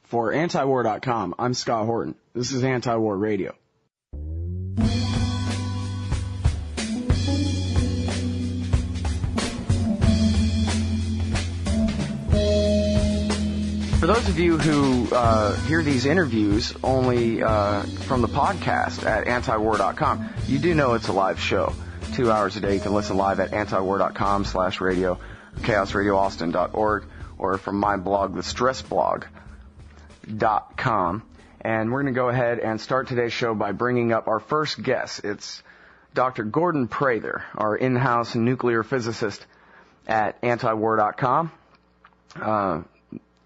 For antiwar.com, I'm Scott Horton. This is Anti-War Radio. For those of you who hear these interviews only from the podcast at antiwar.com, you do know it's a live show. 2 hours a day. You can listen live at antiwar.com/radio, chaosradioaustin.org, or from my blog, thestressblog.com. And we're going to go ahead and start today's show by bringing up our first guest. It's Dr. Gordon Prather, our in-house nuclear physicist at antiwar.com.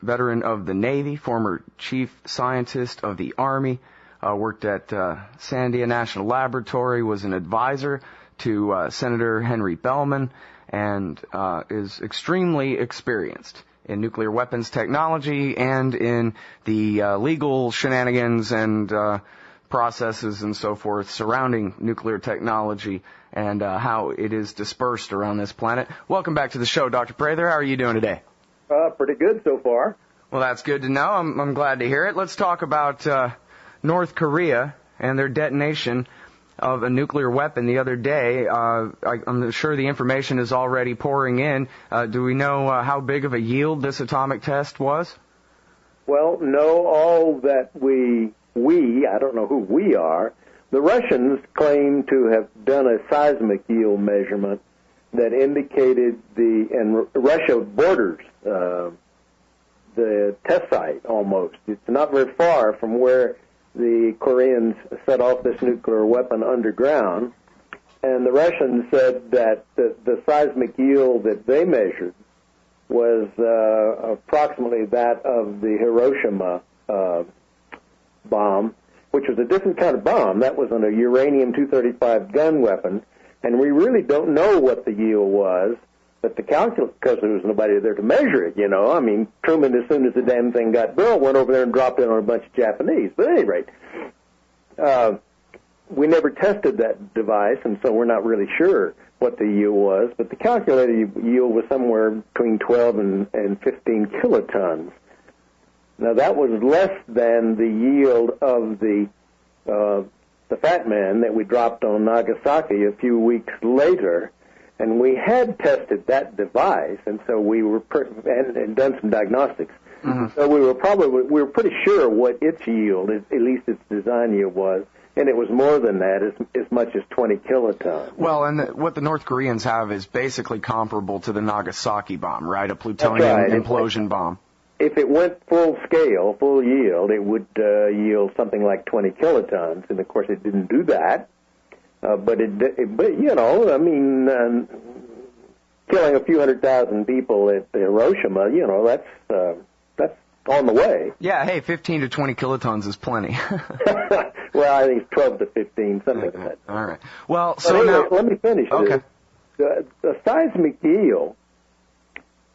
Veteran of the Navy, former chief scientist of the Army, worked at Sandia National Laboratory, was an advisor to Senator Henry Bellman, and is extremely experienced in nuclear weapons technology and in the legal shenanigans and processes and so forth surrounding nuclear technology and how it is dispersed around this planet. Welcome back to the show, Dr. Prather. How are you doing today? Pretty good so far. Well, that's good to know. I'm glad to hear it. Let's talk about North Korea and their detonation of a nuclear weapon the other day. I'm sure the information is already pouring in. Do we know how big of a yield this atomic test was? Well, no, all that we, I don't know who we are, the Russians claim to have done a seismic yield measurement that indicated and Russia borders the test site almost. It's not very far from where the Koreans set off this nuclear weapon underground, and the Russians said that the seismic yield that they measured was approximately that of the Hiroshima bomb, which was a different kind of bomb. That was a uranium-235 gun weapon, and we really don't know what the yield was, but the calculus, because there was nobody there to measure it, I mean, Truman, as soon as the damn thing got built, went over there and dropped it on a bunch of Japanese. But at any rate, we never tested that device, and so we're not really sure what the yield was, but the calculated yield was somewhere between 12 and 15 kilotons. Now, that was less than the yield of the Fat Man that we dropped on Nagasaki a few weeks later. And we had tested that device, and so we were and done some diagnostics. Mm-hmm. So we were pretty sure what its yield, at least its design yield, was, and it was more than that, as much as 20 kilotons. Well, and what the North Koreans have is basically comparable to the Nagasaki bomb, right? A plutonium implosion bomb. If it went full scale, full yield, it would yield something like 20 kilotons, and of course it didn't do that. But killing a few 100,000 people at Hiroshima, that's on the way. Yeah, hey, 15 to 20 kilotons is plenty. Well, I think it's 12 to 15, something like that. All right. Well, so anyway, let me finish. Okay. The seismic yield,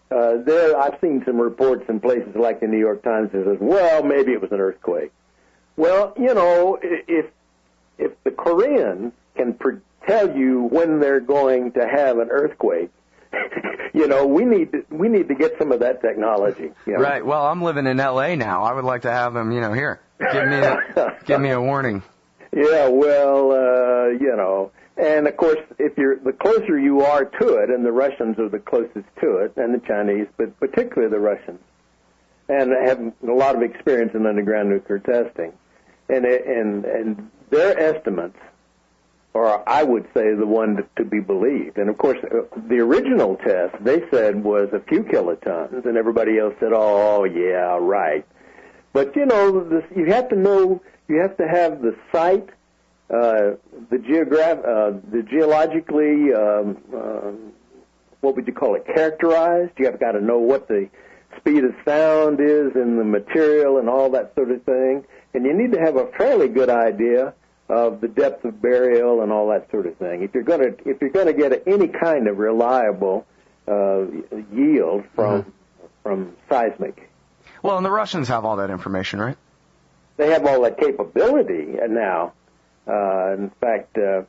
I've seen some reports in places like the New York Times that says, well, maybe it was an earthquake. Well, if the Koreans can tell you when they're going to have an earthquake, we need to get some of that technology. Right. Well, I'm living in L.A. now. I would like to have them, here. Give me a warning. Yeah. Well, and of course, the closer you are to it, and the Russians are the closest to it, and the Chinese, but particularly the Russians, and have a lot of experience in underground nuclear testing, and their estimates, or I would say the one to be believed. And, of course, the original test, they said, was a few kilotons, and everybody else said, oh, yeah, right. But, you have to have the site, the geologically, what would you call it, characterized. You have got to know what the speed of sound is in the material and all that sort of thing. And you need to have a fairly good idea of the depth of burial and all that sort of thing. If you're going to get any kind of reliable yield from seismic. Well, and the Russians have all that information, right? They have all that capability now. In fact, and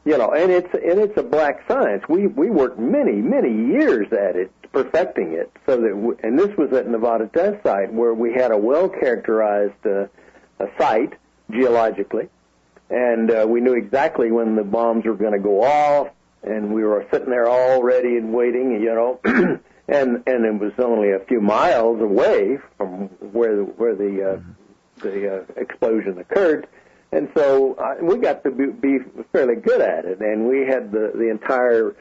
it's a black science. We worked many years at it perfecting it. So that, and this was at Nevada Test Site, where we had a well-characterized a site geologically, and we knew exactly when the bombs were going to go off, and we were sitting there all ready and waiting, and it was only a few miles away from where the explosion occurred. And so we got to be fairly good at it, and we had the entire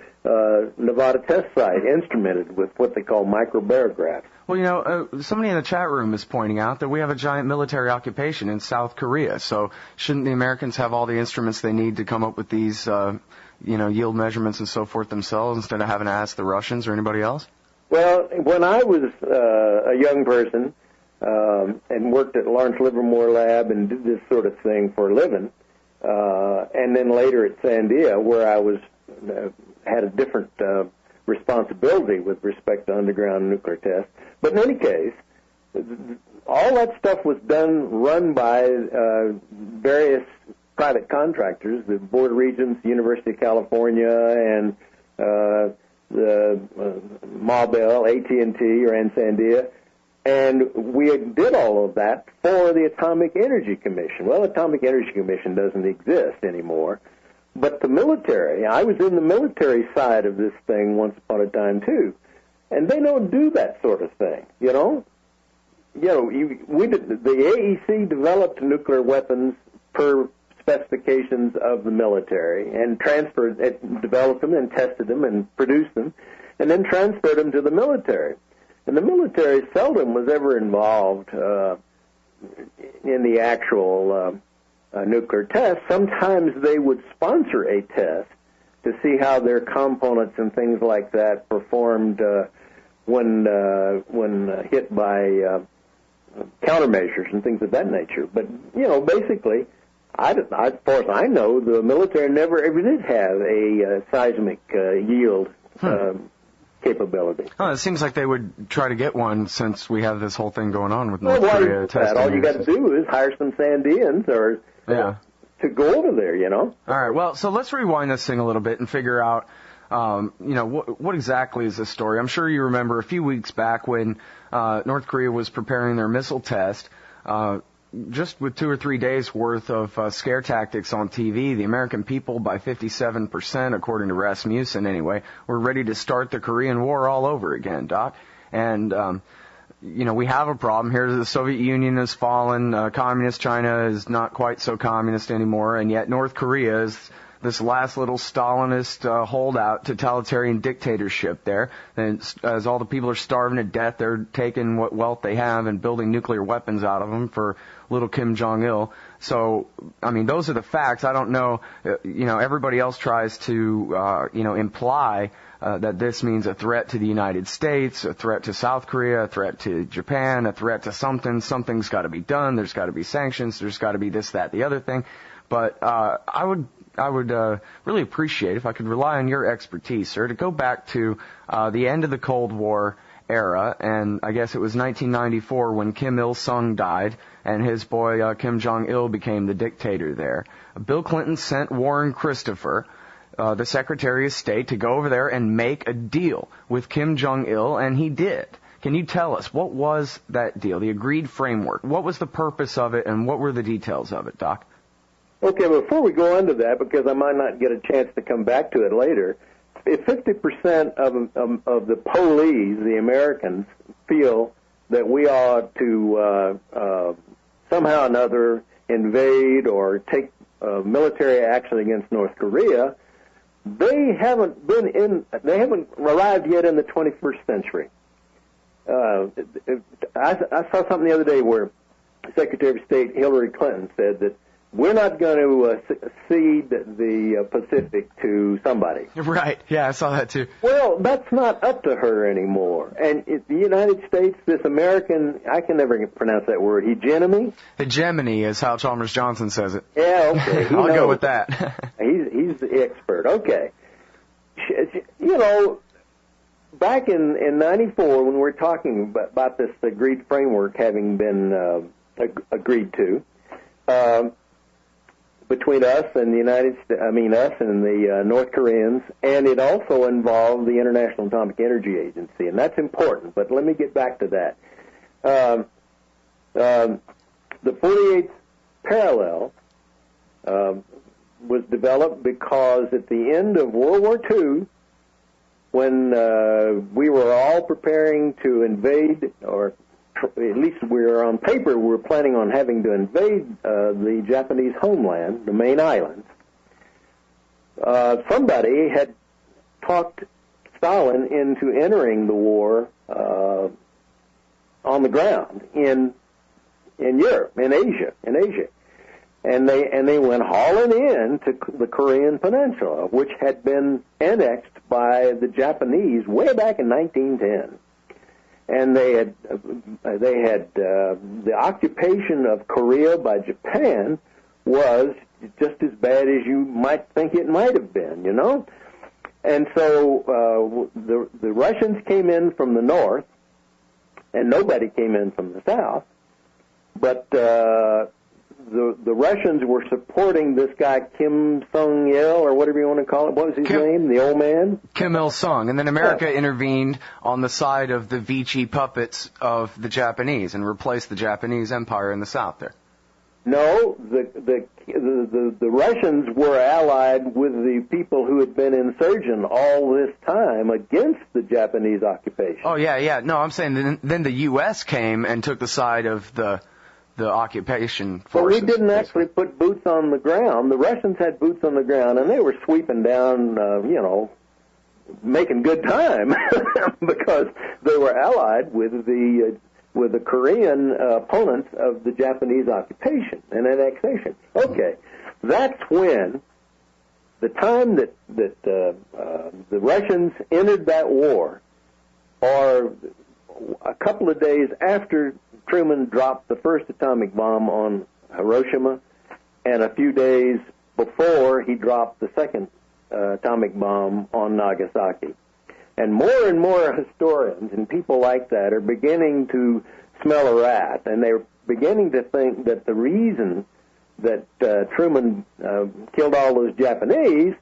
Nevada Test Site instrumented with what they call microbarographs. Well, somebody in the chat room is pointing out that we have a giant military occupation in South Korea, so shouldn't the Americans have all the instruments they need to come up with these, yield measurements and so forth themselves instead of having to ask the Russians or anybody else? Well, when I was a young person, and worked at Lawrence Livermore Lab and did this sort of thing for a living. And then later at Sandia, where I was had a different responsibility with respect to underground nuclear tests. But in any case, all that stuff was run by various private contractors, the Board of Regents, the University of California, and the Maubell, AT&T, or Sandia. And we did all of that for the Atomic Energy Commission. Well, the Atomic Energy Commission doesn't exist anymore. But the military, I was in the military side of this thing once upon a time, too. And they don't do that sort of thing, the AEC developed nuclear weapons per specifications of the military and developed them and tested them and produced them, and then transferred them to the military. And the military seldom was ever involved in the actual nuclear test. Sometimes they would sponsor a test to see how their components and things like that performed when hit by countermeasures and things of that nature. But basically, as far as I know, the military never ever did have a seismic yield capability. Oh, it seems like they would try to get one since we have this whole thing going on with North Korea testing. All you got to do is hire some Sandians to go over there, All right, well, so let's rewind this thing a little bit and figure out, what exactly is this story. I'm sure you remember a few weeks back when North Korea was preparing their missile test, just with 2 or 3 days worth of scare tactics on TV, the American people, by 57%, according to Rasmussen anyway, were ready to start the Korean War all over again, Doc. And, we have a problem here. The Soviet Union has fallen. Communist China is not quite so communist anymore. And yet North Korea is this last little Stalinist holdout, totalitarian dictatorship there. And as all the people are starving to death, they're taking what wealth they have and building nuclear weapons out of them for little Kim Jong-il. So, those are the facts. I don't know, everybody else tries to, imply that this means a threat to the United States, a threat to South Korea, a threat to Japan, a threat to something. Something's got to be done. There's got to be sanctions. There's got to be this, that, the other thing. But I would really appreciate if I could rely on your expertise, sir, to go back to the end of the Cold War era, and I guess it was 1994 when Kim Il-sung died, and his boy Kim Jong-il became the dictator there. Bill Clinton sent Warren Christopher, the Secretary of State, to go over there and make a deal with Kim Jong-il, and he did. Can you tell us, what was that deal, the agreed framework? What was the purpose of it, and what were the details of it, Doc? Okay, before we go into that, because I might not get a chance to come back to it later, if 50% of the police, the Americans, feel that we ought to somehow or another invade or take military action against North Korea, they haven't arrived yet in the 21st century. I saw something the other day where Secretary of State Hillary Clinton said that we're not going to cede the Pacific to somebody. Right. Yeah, I saw that too. Well, that's not up to her anymore. And the United States, this American, I can never pronounce that word, hegemony? Hegemony is how Chalmers Johnson says it. Yeah, okay. I'll go with that. He's the expert. Okay. Back in 94, when we're talking about this agreed framework having been agreed to, between us and the us and the North Koreans, and it also involved the International Atomic Energy Agency, and that's important. But let me get back to that. The 48th parallel was developed because at the end of World War II, when we were all preparing to invade, or at least we were on paper, we were planning on having to invade the Japanese homeland, the main islands, somebody had talked Stalin into entering the war on the ground in Europe, in Asia. And they went hauling in to the Korean Peninsula, which had been annexed by the Japanese way back in 1910. And they had the occupation of Korea by Japan was just as bad as you might think it might have been, you know. And so the Russians came in from the north, and nobody came in from the south. But the Russians were supporting this guy Kim Sung-il, or whatever you want to call it. What was his name? The old man? Kim Il-sung. And then America intervened on the side of the Vichy puppets of the Japanese and replaced the Japanese empire in the south there. No, the Russians were allied with the people who had been insurgent all this time against the Japanese occupation. Oh, yeah. No, I'm saying then the U.S. came and took the side of the occupation forces. But we didn't actually put boots on the ground. The Russians had boots on the ground, and they were sweeping down, making good time because they were allied with the Korean opponents of the Japanese occupation and annexation. Okay, that's when the time that the Russians entered that war, or a couple of days after Truman dropped the first atomic bomb on Hiroshima, and a few days before he dropped the second atomic bomb on Nagasaki. And more historians and people like that are beginning to smell a rat, and they're beginning to think that the reason that Truman killed all those Japanese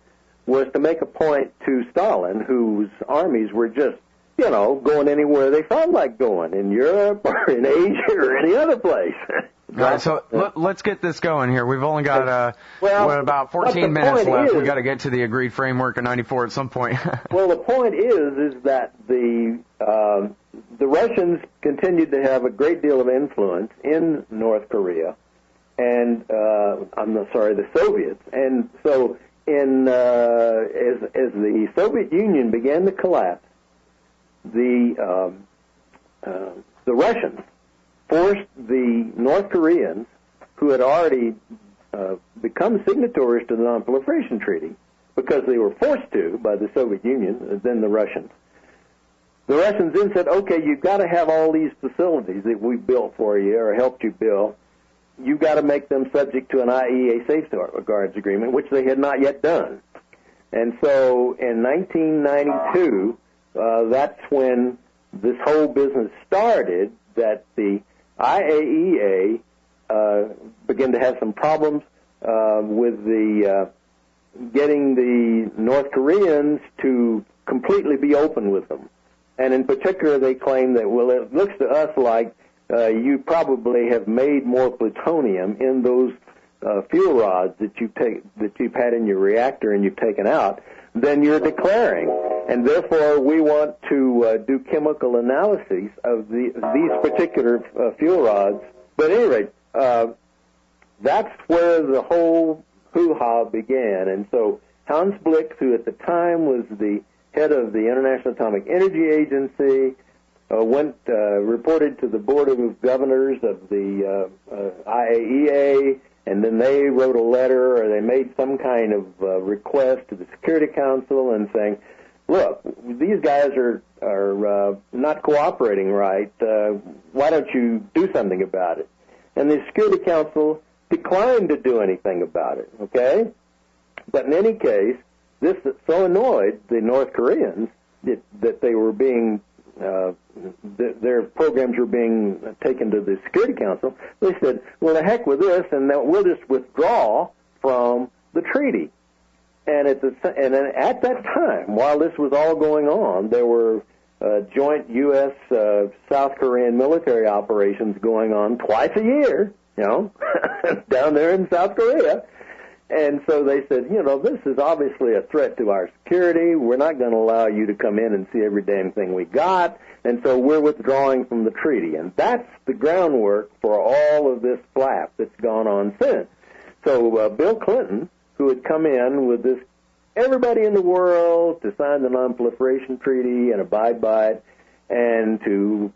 was to make a point to Stalin, whose armies were just going anywhere they felt like going, in Europe or in Asia or any other place. All right, so let's get this going here. We've only got about 14 minutes left. We've got to get to the Agreed Framework in 94 at some point. Well, the point is that the Russians continued to have a great deal of influence in North Korea, and the Soviets. And so as the Soviet Union began to collapse, the Russians forced the North Koreans, who had already become signatories to the Non-Proliferation Treaty, because they were forced to by the Soviet Union, and then the Russians. The Russians then said, okay, you've got to have all these facilities that we built for you or helped you build. You've got to make them subject to an IAEA safeguards agreement, which they had not yet done. And so in 1992, that's when this whole business started, that the IAEA began to have some problems with the getting the North Koreans to completely be open with them. And in particular, they claim that, well, it looks to us like you probably have made more plutonium in those fuel rods that you've had in your reactor and you've taken out than you're declaring. And therefore, we want to do chemical analyses of these particular fuel rods. But at any rate, that's where the whole hoo-ha began. And so Hans Blix, who at the time was the head of the International Atomic Energy Agency, reported to the Board of Governors of the IAEA, and then they wrote a letter, or they made some kind of request to the Security Council and saying, look, these guys are not cooperating right. Why don't you do something about it? And the Security Council declined to do anything about it, okay? But in any case, this so annoyed the North Koreans that they were being, their programs were being taken to the Security Council. They said, well, the heck with this, and we'll just withdraw from the treaty. And at that time, while this was all going on, there were joint U.S. South Korean military operations going on twice a year, down there in South Korea. And so they said, this is obviously a threat to our security. We're not going to allow you to come in and see every damn thing we got. And so we're withdrawing from the treaty. And that's the groundwork for all of this flap that's gone on since. So Bill Clinton, who had come in with this, everybody in the world to sign the non-proliferation treaty and abide by it, and to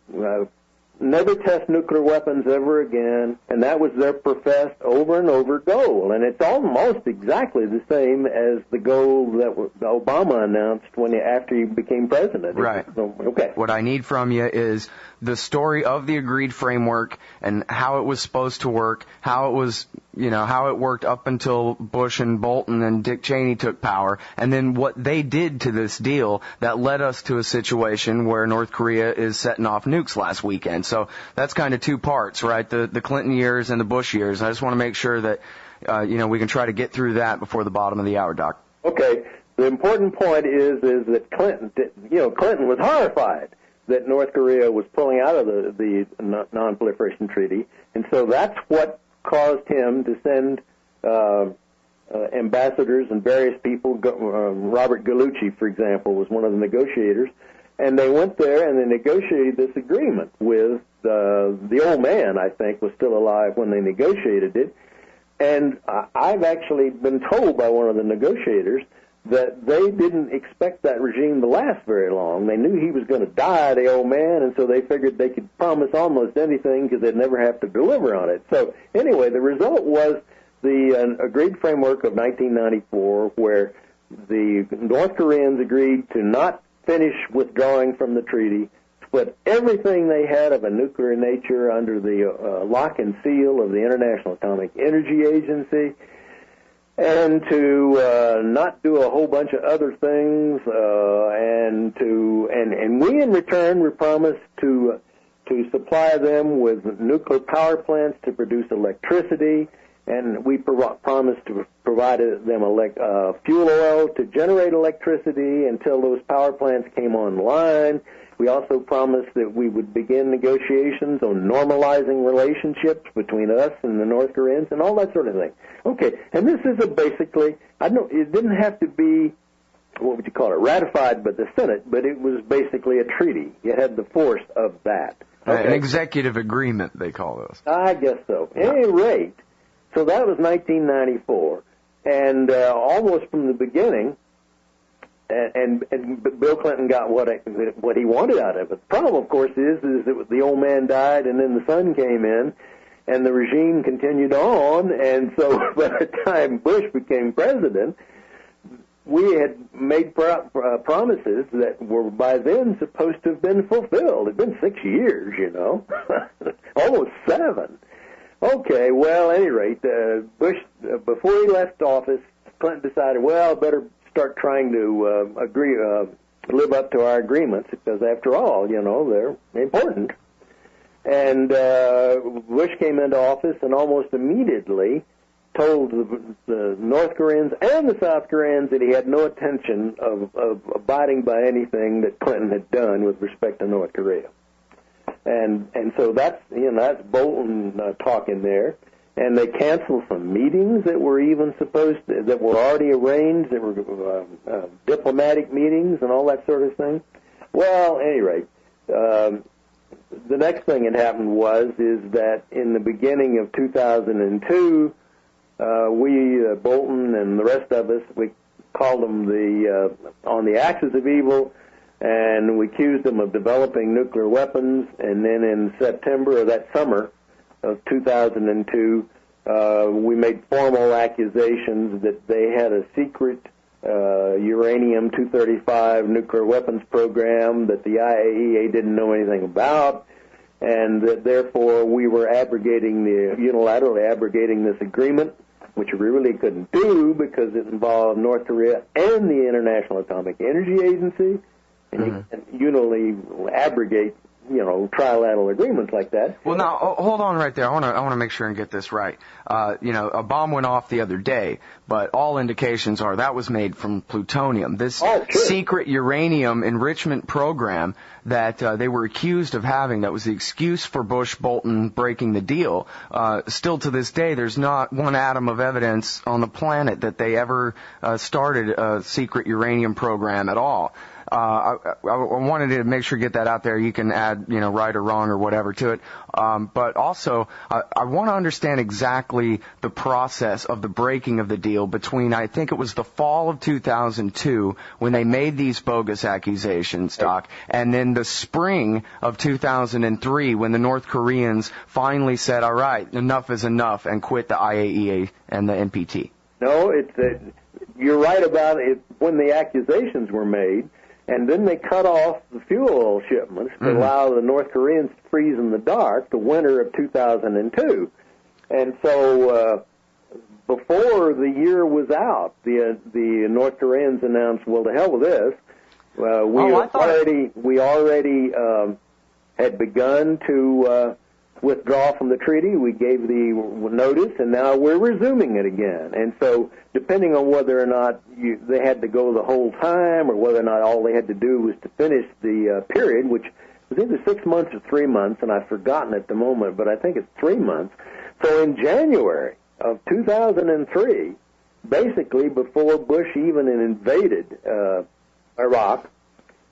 never test nuclear weapons ever again, and that was their professed over and over goal. And it's almost exactly the same as the goal that Obama announced after he became president. Right. Okay. What I need from you is the story of the Agreed Framework and how it was supposed to work, how it was, how it worked up until Bush and Bolton and Dick Cheney took power, and then what they did to this deal that led us to a situation where North Korea is setting off nukes last weekend. So that's kind of two parts, right? The Clinton years and the Bush years. I just want to make sure that, we can try to get through that before the bottom of the hour, Doc. Okay. The important point is that Clinton was horrified that North Korea was pulling out of the non-proliferation treaty, and so that's what caused him to send ambassadors and various people. Robert Gallucci, for example, was one of the negotiators, and they went there and they negotiated this agreement with the old man, I think, was still alive when they negotiated it. And I've actually been told by one of the negotiators that they didn't expect that regime to last very long. They knew he was going to die, the old man, and so they figured they could promise almost anything because they'd never have to deliver on it. So anyway, the result was the Agreed Framework of 1994, where the North Koreans agreed to not finish withdrawing from the treaty, split everything they had of a nuclear nature under the lock and seal of the International Atomic Energy Agency, and to not do a whole bunch of other things, and we in return were promised to supply them with nuclear power plants to produce electricity, and we promised to provide them fuel oil to generate electricity until those power plants came online. We also promised that we would begin negotiations on normalizing relationships between us and the North Koreans and all that sort of thing. Okay, and this is basically, it didn't have to be, what would you call it, ratified by the Senate, but it was basically a treaty. It had the force of that. Okay. An executive agreement, they call those. I guess so. At any rate, so that was 1994, and almost from the beginning, and Bill Clinton got what he wanted out of it. The problem, of course, is that the old man died, and then the son came in, and the regime continued on, and so by the time Bush became president, we had made promises that were by then supposed to have been fulfilled. It's been 6 years, almost 7. Okay, well, at any rate, Bush, before he left office, Clinton decided, well, better start trying to live up to our agreements, because after all, they're important. And Bush came into office and almost immediately told the North Koreans and the South Koreans that he had no intention of abiding by anything that Clinton had done with respect to North Korea. And so that's Bolton talking there. And they canceled some meetings that were that were already arranged, that were diplomatic meetings and all that sort of thing. Well, at any rate, the next thing that happened is that in the beginning of 2002, Bolton and the rest of us, we called them on the axis of evil, and we accused them of developing nuclear weapons. And then in September of that summer of 2002, we made formal accusations that they had a secret uranium-235 nuclear weapons program that the IAEA didn't know anything about, and that therefore we were unilaterally abrogating this agreement, which we really couldn't do because it involved North Korea and the International Atomic Energy Agency, and you can unilaterally abrogate trilateral agreements like that. Well, now, hold on right there. I want to make sure and get this right. A bomb went off the other day, but all indications are that was made from plutonium. This secret uranium enrichment program that they were accused of having, that was the excuse for Bush-Bolton breaking the deal. Still to this day, there's not one atom of evidence on the planet that they ever started a secret uranium program at all. I wanted to make sure to get that out there. You can add, right or wrong or whatever to it. But also, I want to understand exactly the process of the breaking of the deal between, I think it was the fall of 2002 when they made these bogus accusations, Doc, and then the spring of 2003 when the North Koreans finally said, all right, enough is enough, and quit the IAEA and the NPT. No, you're right about it when the accusations were made. And then they cut off the fuel oil shipments to allow the North Koreans to freeze in the dark the winter of 2002. And so before the year was out, the North Koreans announced, well, to hell with this. We already had begun to withdraw from the treaty. We gave the notice, and now we're resuming it again. And so depending on whether or not they had to go the whole time or whether or not all they had to do was to finish the period, which was either 6 months or 3 months, and I've forgotten at the moment, but I think it's 3 months. So in January of 2003, basically before Bush even invaded Iraq,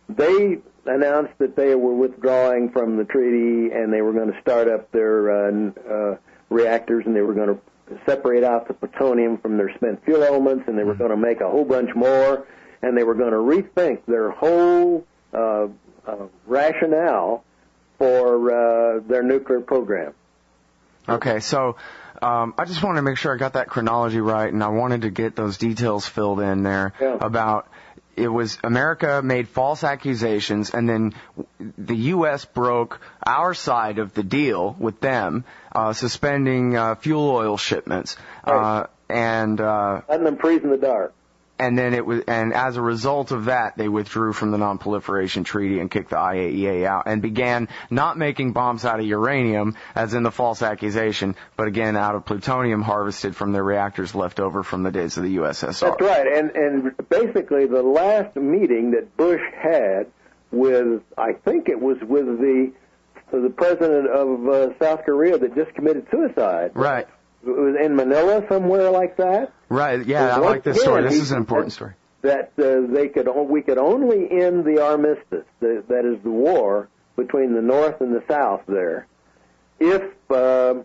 they announced that they were withdrawing from the treaty and they were going to start up their reactors, and they were going to separate out the plutonium from their spent fuel elements, and they were going to make a whole bunch more, and they were going to rethink their whole rationale for their nuclear program. Okay, so I just wanted to make sure I got that chronology right, and I wanted to get those details filled in there about it was America made false accusations, and then the U.S. broke our side of the deal with them, suspending fuel oil shipments, and letting them freeze in the dark. And then and as a result of that, they withdrew from the Non-Proliferation Treaty and kicked the IAEA out and began not making bombs out of uranium, as in the false accusation, but again out of plutonium harvested from their reactors left over from the days of the USSR. That's right. And basically the last meeting that Bush had with, I think it was with the president of South Korea that just committed suicide. Right. It was in Manila, somewhere like that. Right. Yeah, I like this story. This is an important story. That we could only end the armistice, that is the war between the North and the South there, if the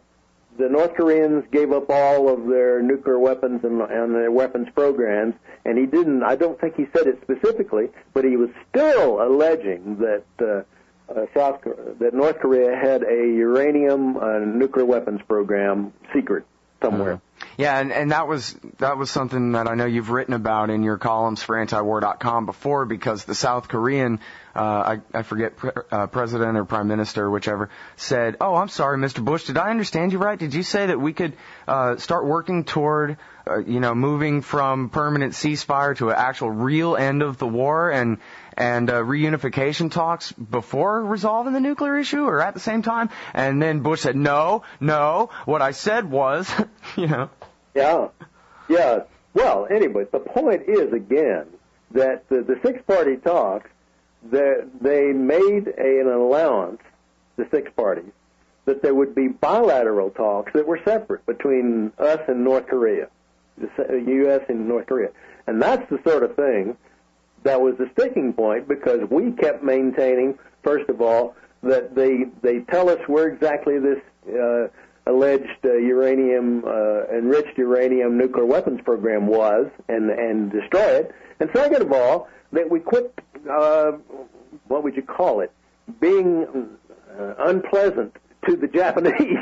North Koreans gave up all of their nuclear weapons and their weapons programs. And he didn't. I don't think he said it specifically, but he was still alleging that that North Korea had a uranium nuclear weapons program secret somewhere. Yeah, and that was something that I know you've written about in your columns for antiwar.com before, because the South Korean, I forget, president or prime minister, whichever, said, "Oh, I'm sorry, Mr. Bush, did I understand you right? Did you say that we could start working toward, moving from permanent ceasefire to an actual real end of the war and reunification talks before resolving the nuclear issue or at the same time?" And then Bush said, no, what I said was, Yeah. Well, anyway, the point is, again, that the six-party talks, they made an allowance, the six parties, that there would be bilateral talks that were separate between us and North Korea, the U.S. and North Korea. And that's the sort of thing that was the sticking point, because we kept maintaining, first of all, that they tell us where exactly this alleged enriched uranium nuclear weapons program was, and destroy it. And second of all, that we quit, what would you call it, being unpleasant to the Japanese.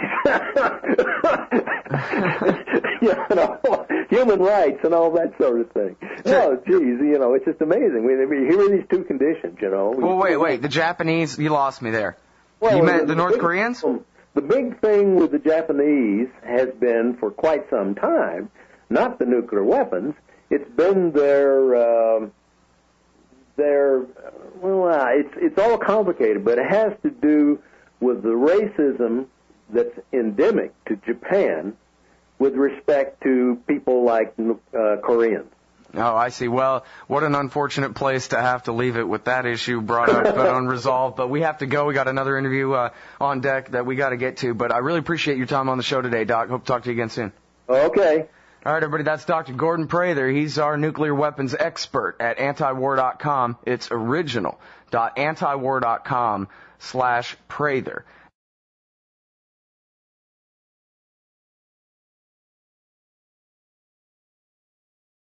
Human rights and all that sort of thing. Oh, geez, it's just amazing. Here are these two conditions, Well, wait, the Japanese, you lost me there. Well, you meant the North Koreans? The big thing with the Japanese has been, for quite some time, not the nuclear weapons, it's been their it's all complicated, but it has to do with the racism that's endemic to Japan with respect to people like Koreans. Oh, I see. Well, what an unfortunate place to have to leave it with that issue brought up but unresolved. But we have to go. We got another interview on deck that we got to get to. But I really appreciate your time on the show today, Doc. Hope to talk to you again soon. Okay. All right, everybody. That's Dr. Gordon Prather. He's our nuclear weapons expert at antiwar.com. It's original.antiwar.com/Prather.